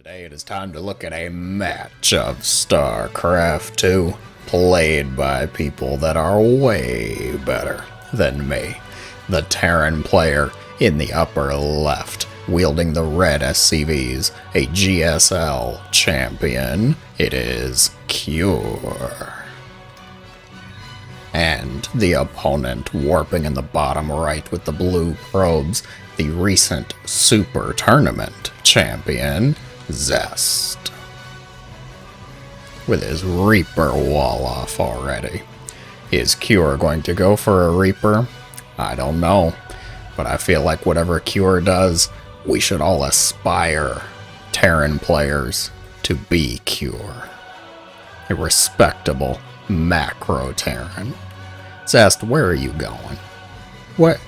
Today it is time to look at a match of StarCraft 2 played by people that are way better than me. The Terran player in the upper left, wielding the red SCVs, a GSL champion. It is Cure. And the opponent warping in the bottom right with the blue probes, the recent Super Tournament champion, Zest. With his Reaper wall off already. Is Cure going to go for a Reaper? I don't know. But I feel like whatever Cure does, we should all aspire, Terran players, to be Cure. A respectable macro Terran. Zest, where are you going? What?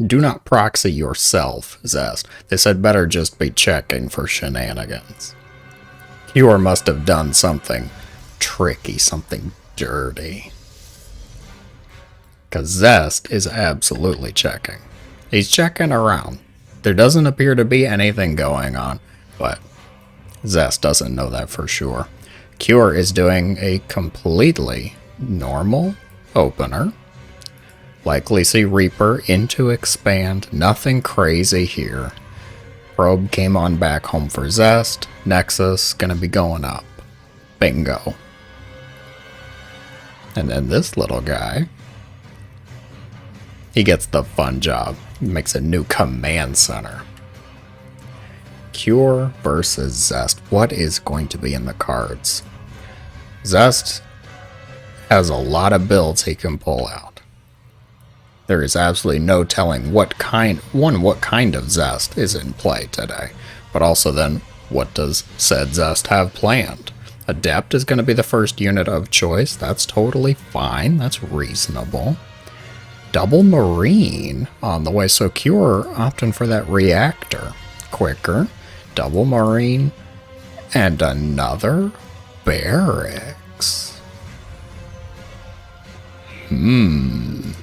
Do not proxy yourself, Zest. This had better just be checking for shenanigans. Cure must have done something tricky, something dirty. Because Zest is absolutely checking. He's checking around. There doesn't appear to be anything going on, but Zest doesn't know that for sure. Cure is doing a completely normal opener. Likely see Reaper into expand, nothing crazy here. Probe came on back home for Zest. Nexus gonna be going up. Bingo. And then this little guy, he gets the fun job. He makes a new command center. Cure versus Zest. What is going to be in the cards? Zest has a lot of builds he can pull out. There is absolutely no telling what kind of Zest is in play today. But also then, what does said Zest have planned? Adept is going to be the first unit of choice. That's totally fine. That's reasonable. Double Marine on the way. So Cure opting for that reactor. Quicker. Double Marine. And another barracks. And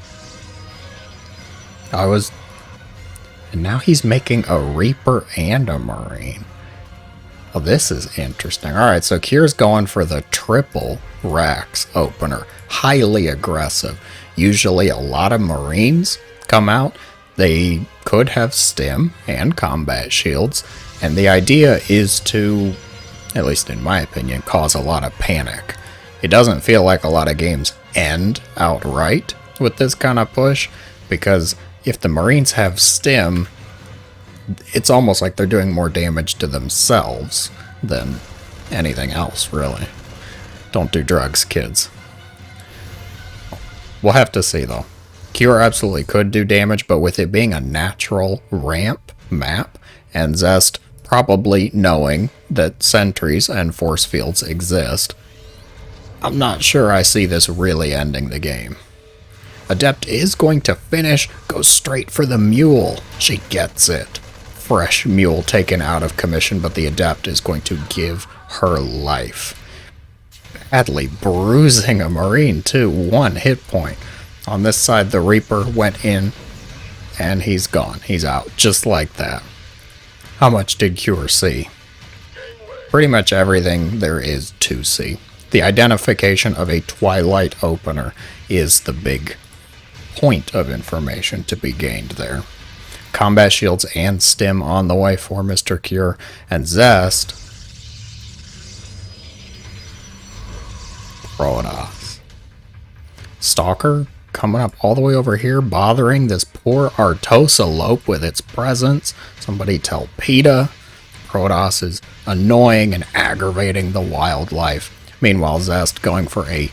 now he's making a Reaper and a Marine. Oh, this is interesting. Alright, so Cure's going for the triple Rax opener. Highly aggressive. Usually a lot of Marines come out. They could have stim and combat shields. And the idea is to, at least in my opinion, cause a lot of panic. It doesn't feel like a lot of games end outright with this kind of push, because if the Marines have stim, it's almost like they're doing more damage to themselves than anything else, really. Don't do drugs, kids. We'll have to see, though. Cure absolutely could do damage, but with it being a natural ramp map, and Zest probably knowing that sentries and force fields exist, I'm not sure I see this really ending the game. Adept is going to finish, go straight for the mule. She gets it. Fresh mule taken out of commission, but the Adept is going to give her life. Badly bruising a Marine too, 1 hit point. On this side, the Reaper went in, and he's gone. He's out, just like that. How much did Cure see? Pretty much everything there is to see. The identification of a Twilight opener is the big point of information to be gained there. Combat shields and stim on the way for Mr. Cure. And Zest, Protoss. Stalker coming up all the way over here, bothering this poor Artosalope with its presence. Somebody tell PETA. Protoss is annoying and aggravating the wildlife. Meanwhile, Zest going for a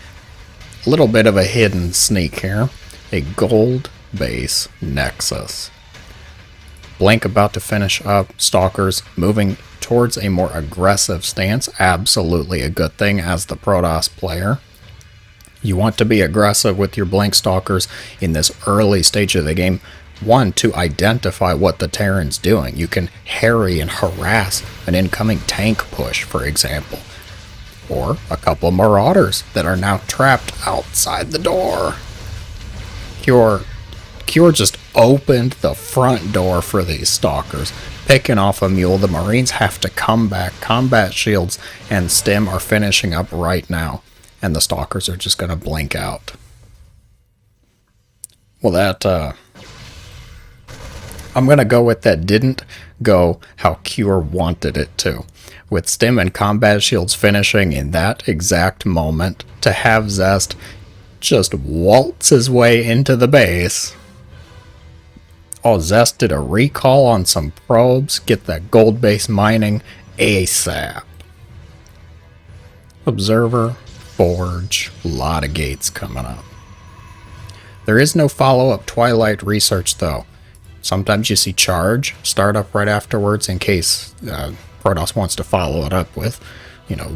little bit of a hidden sneak here. A gold base Nexus. Blink about to finish up. Stalkers moving towards a more aggressive stance. Absolutely a good thing as the Protoss player. You want to be aggressive with your Blink Stalkers in this early stage of the game. One, to identify what the Terran's doing. You can harry and harass an incoming tank push, for example. Or a couple of Marauders that are now trapped outside the door. Cure just opened the front door for these stalkers. Picking off a mule, the Marines have to come back. Combat shields and stim are finishing up right now, and the stalkers are just going to blink out. Well, I'm going to go with that didn't go how Cure wanted it to. With stim and combat shields finishing in that exact moment, to have Zest just waltz his way into the base. Oh, Zest did a recall on some probes, get that gold base mining ASAP. Observer, Forge, a lot of gates coming up. There is no follow-up Twilight research though. Sometimes you see Charge start up right afterwards in case Protoss wants to follow it up with,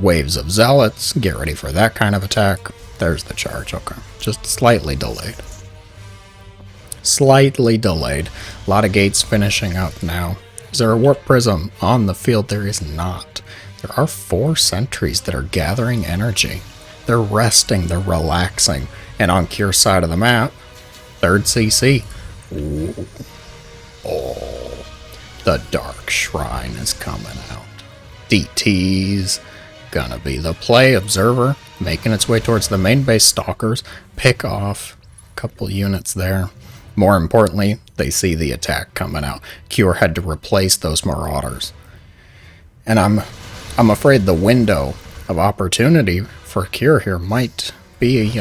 waves of Zealots. Get ready for that kind of attack. There's the Charge, okay. Just slightly delayed. Slightly delayed. A lot of gates finishing up now. Is there a warp prism on the field? There is not. There are 4 sentries that are gathering energy. They're resting, they're relaxing. And on Cure's side of the map, 3rd CC. Ooh. Oh, the Dark Shrine is coming out. DT's gonna be the play. Observer making its way towards the main base. Stalkers pick off a couple units there. More importantly, they see the attack coming out. Cure had to replace those Marauders. And I'm afraid the window of opportunity for Cure here might be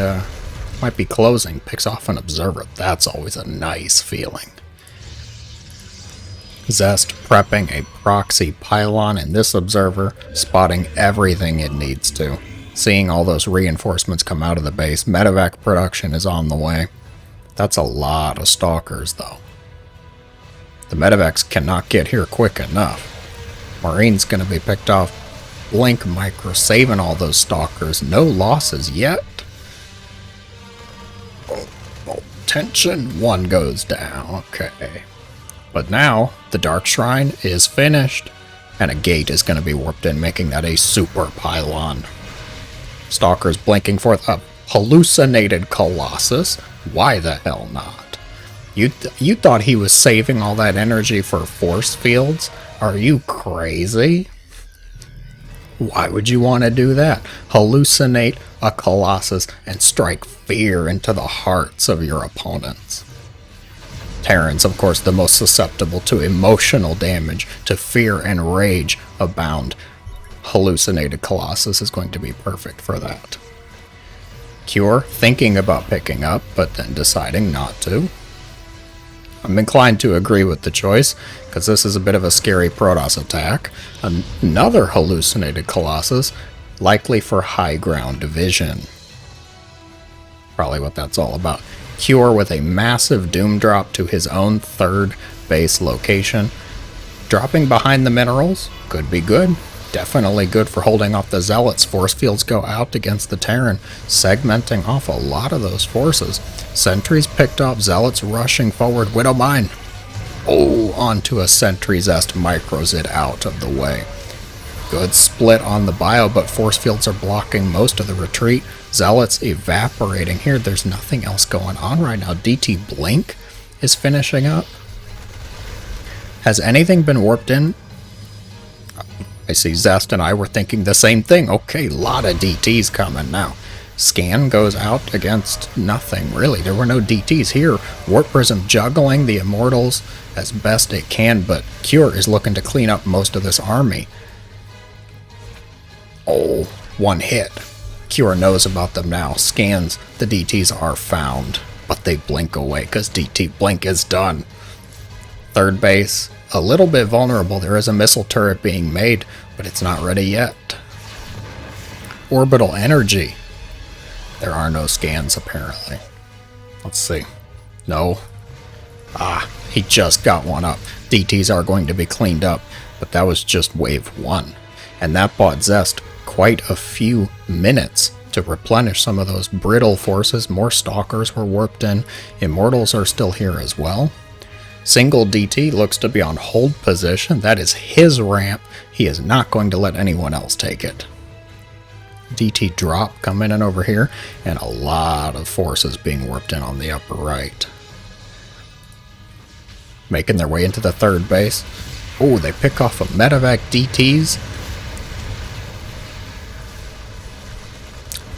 closing. Picks off an Observer. That's always a nice feeling. Zest prepping a proxy pylon, and this Observer spotting everything it needs to. Seeing all those reinforcements come out of the base. Medevac production is on the way. That's a lot of stalkers, though. The medevacs cannot get here quick enough. Marine's going to be picked off. Blink Micro saving all those stalkers. No losses yet. Oh, tension. 1 goes down. Okay. But now, the Dark Shrine is finished, and a gate is going to be warped in, making that a super pylon. Stalkers blinking forth a hallucinated Colossus. Why the hell not? You thought he was saving all that energy for force fields? Are you crazy? Why would you want to do that? Hallucinate a Colossus and strike fear into the hearts of your opponents. Terrans, of course, the most susceptible to emotional damage, to fear and rage abound. Hallucinated Colossus is going to be perfect for that. Cure thinking about picking up, but then deciding not to. I'm inclined to agree with the choice, because this is a bit of a scary Protoss attack. Another hallucinated Colossus, likely for high ground division. Probably what that's all about. Cure with a massive doom drop to his own 3rd base location. Dropping behind the minerals could be good. Definitely good for holding off the Zealots. Force fields go out against the Terran, segmenting off a lot of those forces. Sentries picked off, Zealots rushing forward. Widowmine. Oh, onto a Sentry. Zest micros it out of the way. Good split on the bio, but force fields are blocking most of the retreat. Zealots evaporating here. There's nothing else going on right now. DT Blink is finishing up. Has anything been warped in? I see Zest and I were thinking the same thing. Okay, lot of DTs coming now. Scan goes out against nothing, really. There were no DTs here. Warp Prism juggling the Immortals as best it can, but Cure is looking to clean up most of this army. Oh, 1 hit. Cure knows about them now. Scans, the DTs are found, but they blink away because DT Blink is done. 3rd base, a little bit vulnerable. There is a missile turret being made, but it's not ready yet. Orbital energy. There are no scans, apparently. Let's see. No. Ah, he just got one up. DTs are going to be cleaned up, but that was just wave 1. And that bought Zest quite a few minutes to replenish some of those brittle forces. More stalkers were warped in. Immortals are still here as well. Single DT looks to be on hold position. That is his ramp. He is not going to let anyone else take it. DT drop coming in over here, and a lot of forces being warped in on the upper right. making their way into the third base. Oh, they pick off a medevac DTs.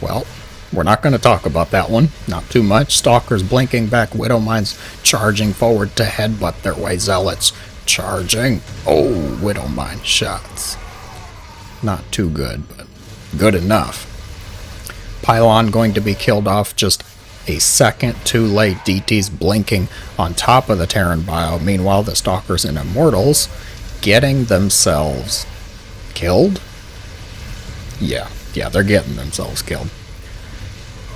Well, we're not going to talk about that one. Not too much. Stalkers blinking back. Widow Mines charging forward to headbutt their way. Zealots charging. Oh, Widow Mine shots. Not too good, but good enough. Pylon going to be killed off just a second too late. DT's blinking on top of the Terran Bio. Meanwhile, the Stalkers and Immortals getting themselves killed? Yeah, they're getting themselves killed.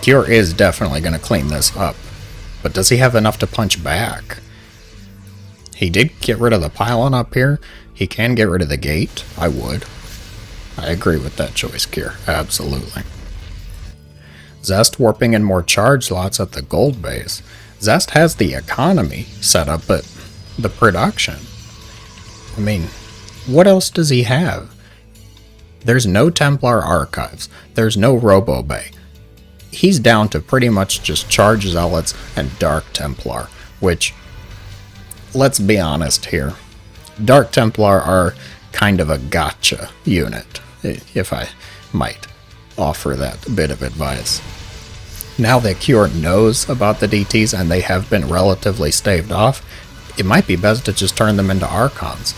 Cure is definitely going to clean this up. But does he have enough to punch back? He did get rid of the pylon up here. He can get rid of the gate. I would. I agree with that choice, Cure. Absolutely. Zest warping in more charge slots at the gold base. Zest has the economy set up, but the production. I mean, what else does he have? There's no Templar archives. There's no Robo Bay. He's down to pretty much just Charge Zealots and Dark Templar, which, let's be honest here, Dark Templar are kind of a gotcha unit, if I might offer that bit of advice. Now that Cure knows about the DTs and they have been relatively staved off, it might be best to just turn them into Archons.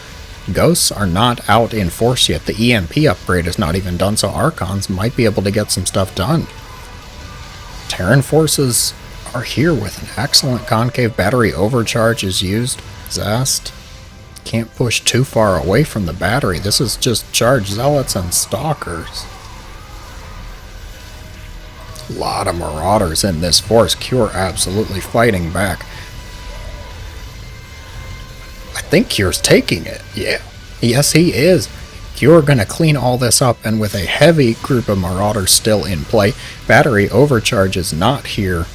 Ghosts are not out in force yet. The EMP upgrade is not even done, so Archons might be able to get some stuff done. Terran forces are here with an excellent concave battery. Overcharge is used. Zest can't push too far away from the battery. This is just Charge Zealots and Stalkers. A lot of Marauders in this force. Cure absolutely fighting back. I think Cure's taking it. Yeah. Yes, he is. Cure gonna clean all this up, and with a heavy group of Marauders still in play, battery overcharge is not here.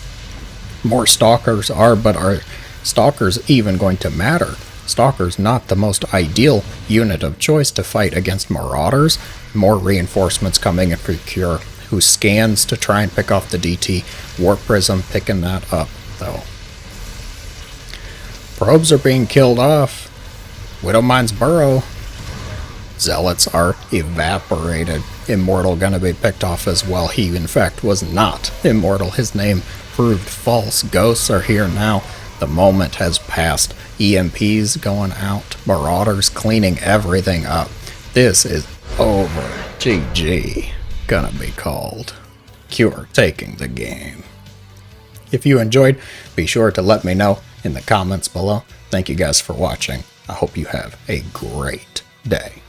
More Stalkers are, but are Stalkers even going to matter? Stalkers not the most ideal unit of choice to fight against Marauders. More reinforcements coming in for Cure, who scans to try and pick off the DT. Warp Prism picking that up, though. Probes are being killed off. Widow Mine's burrow. Zealots are evaporated. Immortal gonna be picked off as well. He, in fact, was not immortal. His name proved false. Ghosts are here now. The moment has passed. EMPs going out. Marauders cleaning everything up. This is over. GG. Gonna be called. Cure taking the game. If you enjoyed, be sure to let me know in the comments below. Thank you guys for watching. I hope you have a great day.